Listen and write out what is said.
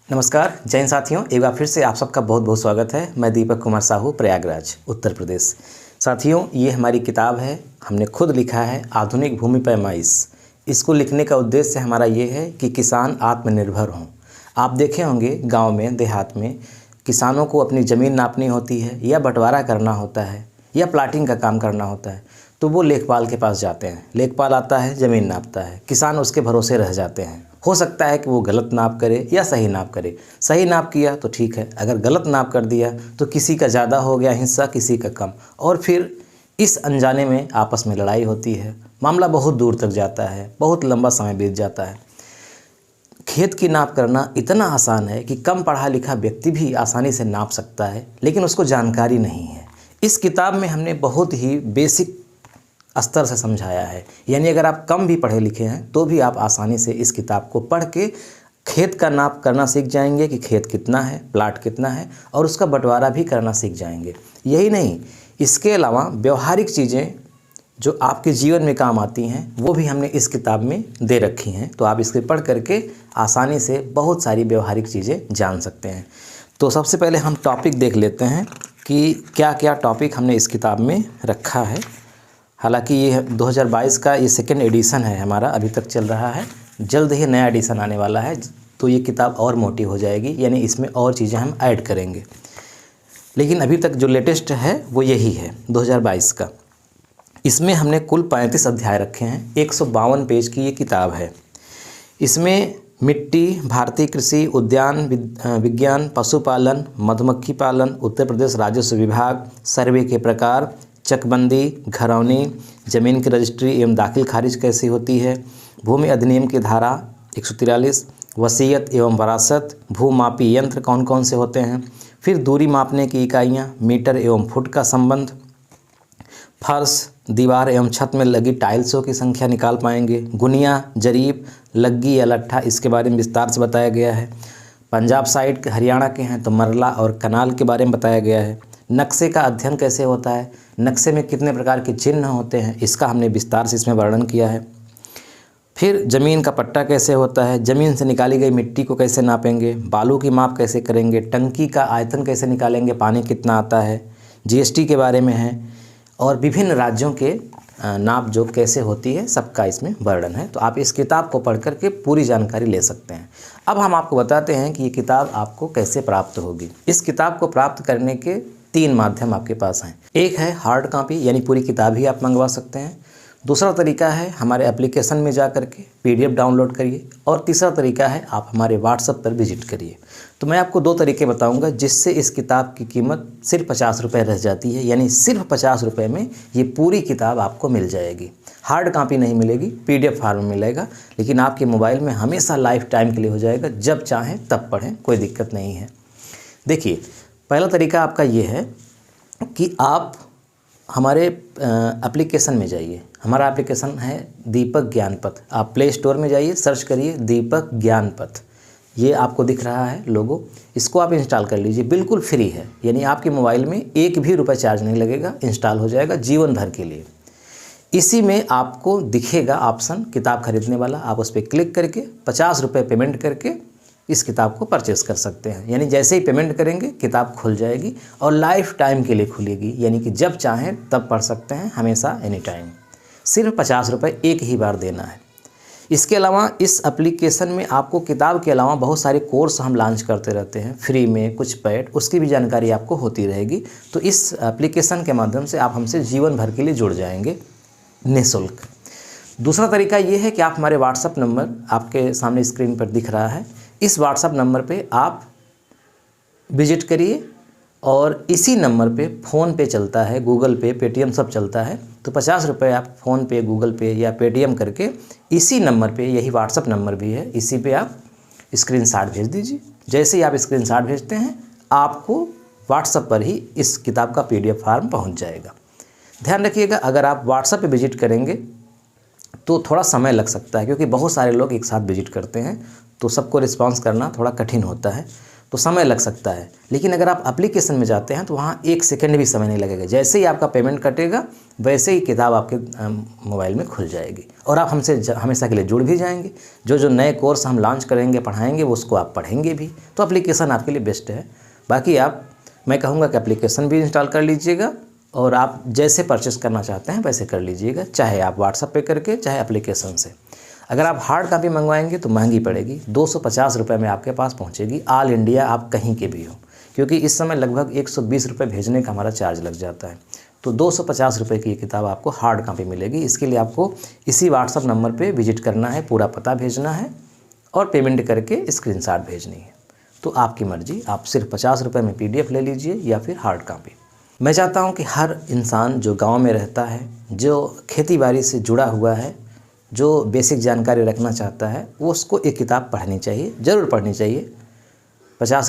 नमस्कार जय हिंद साथियों, एक बार फिर से आप सबका बहुत बहुत स्वागत है। मैं दीपक कुमार साहू, प्रयागराज, उत्तर प्रदेश। साथियों, ये हमारी किताब है, हमने खुद लिखा है, आधुनिक भूमि पैमाइश। इसको लिखने का उद्देश्य हमारा ये है कि किसान आत्मनिर्भर हों। आप देखे होंगे गांव में, देहात में किसानों को अपनी ज़मीन नापनी होती है या बंटवारा करना होता है या प्लाटिंग का काम करना होता है, तो वो लेखपाल के पास जाते हैं। लेखपाल आता है, ज़मीन नापता है, किसान उसके भरोसे रह जाते हैं। हो सकता है कि वो गलत नाप करे या सही नाप करे। सही नाप किया तो ठीक है, अगर गलत नाप कर दिया तो किसी का ज़्यादा हो गया हिस्सा, किसी का कम, और फिर इस अनजाने में आपस में लड़ाई होती है। मामला बहुत दूर तक जाता है, बहुत लंबा समय बीत जाता है। खेत की नाप करना इतना आसान है कि कम पढ़ा लिखा व्यक्ति भी आसानी से नाप सकता है, लेकिन उसको जानकारी नहीं है। इस किताब में हमने बहुत ही बेसिक स्तर से समझाया है, यानी अगर आप कम भी पढ़े लिखे हैं तो भी आप आसानी से इस किताब को पढ़ के खेत का नाप करना सीख जाएंगे कि खेत कितना है, प्लाट कितना है, और उसका बंटवारा भी करना सीख जाएंगे। यही नहीं, इसके अलावा व्यवहारिक चीज़ें जो आपके जीवन में काम आती हैं वो भी हमने इस किताब में दे रखी हैं, तो आप इसको पढ़ करके आसानी से बहुत सारी व्यवहारिक चीज़ें जान सकते हैं। तो सबसे पहले हम टॉपिक देख लेते हैं कि क्या क्या टॉपिक हमने इस किताब में रखा है। हालांकि ये 2022 का ये सेकेंड एडिशन है हमारा, अभी तक चल रहा है। जल्द ही नया एडिशन आने वाला है, तो ये किताब और मोटी हो जाएगी, यानी इसमें और चीज़ें हम ऐड करेंगे। लेकिन अभी तक जो लेटेस्ट है वो यही है, 2022 का। इसमें हमने कुल 35 अध्याय रखे हैं। 152 पेज की ये किताब है। इसमें मिट्टी, भारतीय कृषि, उद्यान विज्ञान, पशुपालन, मधुमक्खी पालन, उत्तर प्रदेश राजस्व विभाग, सर्वे के प्रकार, चकबंदी, घरौनी, ज़मीन की रजिस्ट्री एवं दाखिल खारिज कैसी होती है, भूमि अधिनियम की धारा 143, वसीयत एवं वरासत, भूमापी यंत्र कौन कौन से होते हैं, फिर दूरी मापने की इकाइयाँ, मीटर एवं फुट का संबंध, फर्श, दीवार एवं छत में लगी टाइल्सों की संख्या निकाल पाएंगे, गुनिया, जरीब, लग्गी या लट्ठा, इसके बारे में विस्तार से बताया गया है। पंजाब साइड हरियाणा के हैं तो मरला और कनाल के बारे में बताया गया है। नक्शे का अध्ययन कैसे होता है, नक्शे में कितने प्रकार के चिन्ह होते हैं, इसका हमने विस्तार से इसमें वर्णन किया है। फिर ज़मीन का पट्टा कैसे होता है, ज़मीन से निकाली गई मिट्टी को कैसे नापेंगे, बालू की माप कैसे करेंगे, टंकी का आयतन कैसे निकालेंगे, पानी कितना आता है, जीएसटी के बारे में है, और विभिन्न राज्यों के नाप जोख कैसे होती है, सबका इसमें वर्णन है। तो आप इस किताब को पढ़ करके पूरी जानकारी ले सकते हैं। अब हम आपको बताते हैं कि ये किताब आपको कैसे प्राप्त होगी। इस किताब को प्राप्त करने के 3 माध्यम आपके पास हैं। एक है हार्ड कॉपी, यानी पूरी किताब ही आप मंगवा सकते हैं। दूसरा तरीका है हमारे एप्लीकेशन में जा करके PDF डाउनलोड करिए, और तीसरा तरीका है आप हमारे WhatsApp पर विजिट करिए। तो मैं आपको 2 तरीके बताऊंगा जिससे इस किताब की कीमत सिर्फ 50 रुपये रह जाती है, यानी सिर्फ 50 रुपये में ये पूरी किताब आपको मिल जाएगी। हार्ड कॉपी नहीं मिलेगी, PDF फॉर्म में मिलेगा, लेकिन आपके मोबाइल में हमेशा लाइफ टाइम के लिए हो जाएगा, जब चाहें तब पढ़ें, कोई दिक्कत नहीं है। देखिए, पहला तरीका आपका ये है कि आप हमारे एप्लीकेशन में जाइए। हमारा एप्लीकेशन है दीपक ज्ञानपथ। आप प्ले स्टोर में जाइए, सर्च करिए दीपक ज्ञानपथ, ये आपको दिख रहा है लोगो। इसको आप इंस्टॉल कर लीजिए, बिल्कुल फ्री है, यानी आपके मोबाइल में 1 भी रुपये चार्ज नहीं लगेगा, इंस्टॉल हो जाएगा जीवन भर के लिए। इसी में आपको दिखेगा ऑप्शन किताब खरीदने वाला, आप उस पर क्लिक करके 50 रुपये पेमेंट करके इस किताब को परचेज़ कर सकते हैं। यानी जैसे ही पेमेंट करेंगे किताब खुल जाएगी, और लाइफ टाइम के लिए खुलेगी, यानी कि जब चाहें तब पढ़ सकते हैं, हमेशा एनी टाइम। सिर्फ 50 रुपये एक ही बार देना है। इसके अलावा इस एप्लीकेशन में आपको किताब के अलावा बहुत सारे कोर्स हम लॉन्च करते रहते हैं फ्री में, कुछ पेड, उसकी भी जानकारी आपको होती रहेगी। तो इस एप्लीकेशन के माध्यम से आप हमसे जीवन भर के लिए जुड़ जाएंगे निःशुल्क। दूसरा तरीका ये है कि आप हमारे WhatsApp नंबर, आपके सामने स्क्रीन पर दिख रहा है, इस WhatsApp नंबर पे आप विजिट करिए, और इसी नंबर पे फ़ोन पे चलता है, गूगल पे, पेटीएम सब चलता है। तो 50 रुपये आप फ़ोन पे, गूगल पे या पेटीएम करके इसी नंबर पे, यही WhatsApp नंबर भी है, इसी पे आप स्क्रीनशॉट भेज दीजिए। जैसे ही आप स्क्रीनशॉट भेजते हैं, आपको WhatsApp पर ही इस किताब का PDF फॉर्म पहुंच जाएगा। ध्यान रखिएगा, अगर आप WhatsApp पे विजिट करेंगे तो थोड़ा समय लग सकता है, क्योंकि बहुत सारे लोग एक साथ विजिट करते हैं, तो सबको रिस्पांस करना थोड़ा कठिन होता है। तो समय लग सकता है। लेकिन अगर आप एप्लीकेशन में जाते हैं तो वहाँ 1 सेकंड भी समय नहीं लगेगा। जैसे ही आपका पेमेंट कटेगा वैसे ही किताब आपके मोबाइल में खुल जाएगी और आप हमसे हमेशा के लिए जुड़ भी जाएंगे। जो नए कोर्स हम लॉन्च करेंगे, पढ़ाएंगे, वो उसको आप पढ़ेंगे भी। तो एप्लीकेशन आपके लिए बेस्ट है। बाकी मैं कहूँगा कि एप्लीकेशन भी इंस्टॉल कर लीजिएगा और आप जैसे परचेस करना चाहते हैं वैसे कर लीजिएगा, चाहे आप व्हाट्सएप पे करके, चाहे एप्लीकेशन से। अगर आप हार्ड कॉपी मंगवाएंगे तो महंगी पड़ेगी, 250 रुपये में आपके पास पहुंचेगी, ऑल इंडिया आप कहीं के भी हो, क्योंकि इस समय लगभग 120 रुपये भेजने का हमारा चार्ज लग जाता है। तो 250 रुपये की ये किताब आपको हार्ड कॉपी मिलेगी। इसके लिए आपको इसी व्हाट्सएप नंबर पे विजिट करना है, पूरा पता भेजना है और पेमेंट करके स्क्रीनशॉट भेजनी है। तो आपकी मर्ज़ी, आप सिर्फ 50 रुपये में PDF ले लीजिए या फिर हार्ड कॉपी। मैं चाहता हूँ कि हर इंसान जो गाँव में रहता है, जो खेती बाड़ी से जुड़ा हुआ है, जो बेसिक जानकारी रखना चाहता है, वो उसको एक किताब पढ़नी चाहिए, ज़रूर पढ़नी चाहिए। 50